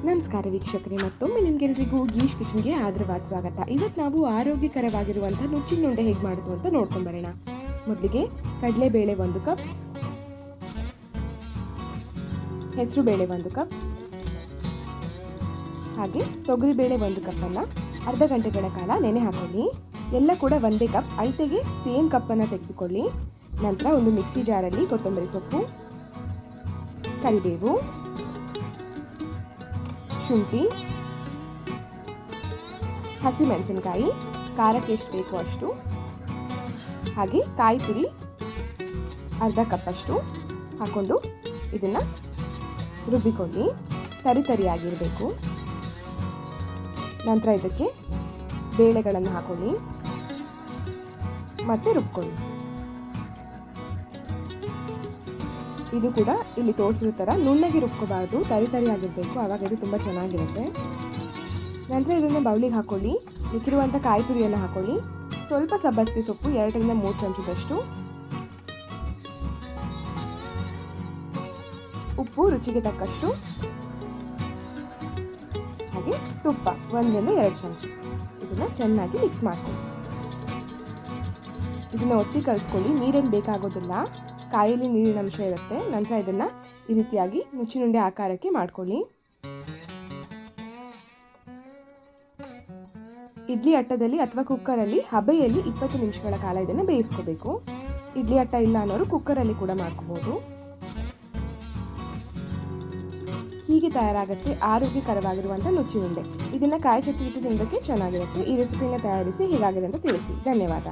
ನಮಸ್ಕಾರ ವೀಕ್ಷಕರೇ, ಮತ್ತೊಮ್ಮೆ ನಿಮಗೆಲ್ಲರಿಗೂ ಗೀಶ್ ಕಿಚನ್ಗೆ ಆದರವಾದ ಸ್ವಾಗತ. ಇವತ್ತು ನಾವು ಆರೋಗ್ಯಕರವಾಗಿರುವಂಥ ನುಚ್ಚಿನ ಉಂಡೆ ಹೇಗೆ ಮಾಡೋದು ಅಂತ ನೋಡ್ಕೊಂಡು ಬರೋಣ. ಮೊದಲಿಗೆ ಕಡಲೆಬೇಳೆ 1 ಕಪ್, ಹೆಸರುಬೇಳೆ 1 ಕಪ್, ಹಾಗೆ ತೊಗರಿಬೇಳೆ 1 ಕಪ್ಪನ್ನು ಅರ್ಧ ಗಂಟೆಗಳ ಕಾಲ ನೆನೆ ಹಾಕೊಳ್ಳಿ. ಎಲ್ಲ ಕೂಡ ಒಂದೇ ಕಪ್, ಅಳತೆಗೆ ಸೇಮ್ ಕಪ್ಪನ್ನು ತೆಗೆದುಕೊಳ್ಳಿ. ನಂತರ ಒಂದು ಮಿಕ್ಸಿ ಜಾರಲ್ಲಿ ಕೊತ್ತಂಬರಿ ಸೊಪ್ಪು, ಕರಿಬೇವು, ಶುಂಠಿ, ಹಸಿಮೆಣಸಿನಕಾಯಿ, ಖಾರಕ್ಕೆ ಎಷ್ಟು ಬೇಕೋ ಅಷ್ಟು, ಹಾಗೆ ಕಾಯಿ ತುರಿ ಅರ್ಧ ಕಪ್ಪಷ್ಟು ಹಾಕ್ಕೊಂಡು ಇದನ್ನು ರುಬ್ಬಿಕೊಳ್ಳಿ. ತರಿಯಾಗಿರಬೇಕು. ನಂತರ ಇದಕ್ಕೆ ಬೇಳೆಗಳನ್ನು ಹಾಕೊಳ್ಳಿ ಮತ್ತು ರುಬ್ಕೊಳ್ಳಿ. ಇದು ಕೂಡ ಇಲ್ಲಿ ತೋರಿಸಿರೋ ಥರ ನುಣ್ಣಗೆ ರುಬ್ಕೋಬಾರ್ದು, ತರಿಯಾಗಿರಬೇಕು, ಆವಾಗ ಇದು ತುಂಬ ಚೆನ್ನಾಗಿರುತ್ತೆ. ನಂತರ ಇದನ್ನು ಬೌಲಿಗೆ ಹಾಕ್ಕೊಳ್ಳಿ. ಮಿಕ್ಕಿರುವಂಥ ಕಾಯಿ ತುರಿಯನ್ನು ಹಾಕ್ಕೊಳ್ಳಿ. ಸ್ವಲ್ಪ ಸಬ್ಬಸಿಗೆ ಸೊಪ್ಪು 2 ರಿಂದ 3 ಚಮಚದಷ್ಟು, ಉಪ್ಪು ರುಚಿಗೆ ತಕ್ಕಷ್ಟು, ಹಾಗೆ ತುಪ್ಪ 1 ರಿಂದ 2 ಚಮಚ. ಇದನ್ನು ಚೆನ್ನಾಗಿ ಮಿಕ್ಸ್ ಮಾಡ್ಕೊಳ್ಳಿ. ಇದನ್ನು ಒತ್ತಿ ಕಲಿಸ್ಕೊಳ್ಳಿ. ನೀರೇನು ಬೇಕಾಗೋದಿಲ್ಲ, ಕಾಯಲ್ಲಿ ನೀರಿನ ಅಂಶ ಇರುತ್ತೆ. ನಂತರ ಇದನ್ನು ಈ ರೀತಿಯಾಗಿ ನುಚ್ಚಿನುಂಡೆ ಆಕಾರಕ್ಕೆ ಮಾಡ್ಕೊಳ್ಳಿ. ಇಡ್ಲಿ ಅಟ್ಟದಲ್ಲಿ ಅಥವಾ ಕುಕ್ಕರಲ್ಲಿ ಹಬೆಯಲ್ಲಿ 20 ನಿಮಿಷಗಳ ಕಾಲ ಇದನ್ನು ಬೇಯಿಸ್ಕೋಬೇಕು. ಇಡ್ಲಿ ಅಟ್ಟ ಇಲ್ಲ ಅನ್ನೋರು ಕುಕ್ಕರಲ್ಲಿ ಕೂಡ ಮಾಡ್ಕೋಬೋದು. ಹೀಗೆ ತಯಾರಾಗುತ್ತೆ ಆರೋಗ್ಯಕರವಾಗಿರುವಂಥ ನುಚ್ಚಿನುಂಡೆ. ಇದನ್ನು ಕಾಯಿ ಚಟ್ನಿ ಇಟ್ಟು ತಿನ್ನೋದಕ್ಕೆ ಚೆನ್ನಾಗಿರುತ್ತೆ. ಈ ರೆಸಿಪಿನ ತಯಾರಿಸಿ ಹೇಗಾಗಿದೆ ಅಂತ ತಿಳಿಸಿ. ಧನ್ಯವಾದ.